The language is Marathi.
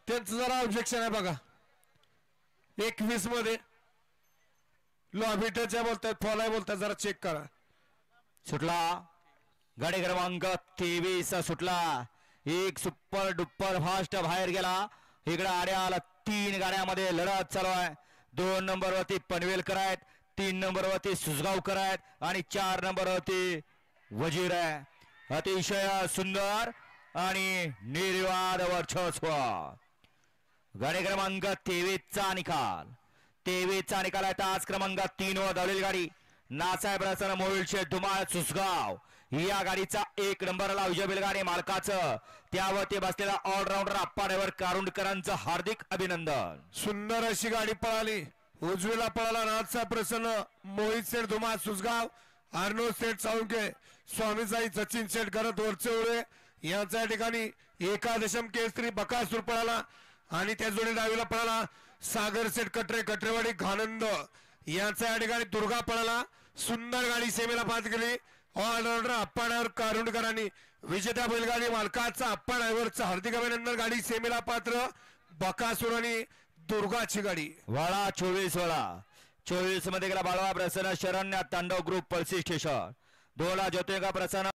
त्यांचं जरा ऑब्जेक्शन आहे बघा. 21 मध्ये लॉबिटरच्या बोलतात फॉल आहे बोलतात जरा चेक करा. सुटला गाडी क्रमांक 23 सुटला. एक सुपर डुपर फास्ट बाहेर गेला. इकडे आड्याला 3 गाड्यामध्ये लढत चालू आहे. 2 नंबरवरती पनवेलकर आहेत, 3 नंबरवरती सुसगावकर आहेत आणि 4 नंबरवरती वजीर आहे. अतिशय सुंदर आणि निर्विवाद वर्चस्व. गाडी क्रमांक 23 चा निकाल. 23 चा निकाल आहे. तास क्रमांक 3 वर धावलेली गाडी नासाहेब रसन मोहिलशे धुमाळ सुसगाव. या गाडीचा 1 नंबरला विजय बैलगाडी मालकाचं त्यावरती बसलेला ऑलराऊंडर आप्पा ड्रायव्हर कारुंडकरांचं हार्दिक अभिनंदन. सुंदर अशी गाडी पळाली. उजवीला पळाला नाथसाहेब प्रसन्न मोहित सेठ धुमाळ सुसगाव, अर्णव सेठ साळुंके, स्वामीसाई सचिन सेठ करत वरचेवळे यांच्या ठिकाणी एकादशम केसरी बकासूर पळाला. आणि त्या जोडी डावीला पळाला सागर सेठ कटरे कटरेवाडी घानंद यांच्या ठिकाणी दुर्गा पळाला. सुंदर गाडी सेमीला पास केली. ऑलराऊंडर अप्पा ड्रायव्हर कारुंडकरांनी विजेत्या बैलगाडी मालकाचा अप्पा ड्रायव्हरचं हार्दिक अभिनंदन. गाडी सेमीला पात्र बकासूर आणि दुर्गाची गाडी. वाळा 24 मध्ये गेला बाळवा प्रसन्न शरण्य तांडव ग्रुप पल्सी स्टेशन. 2 ज्योतिर्लिंग प्रसन्न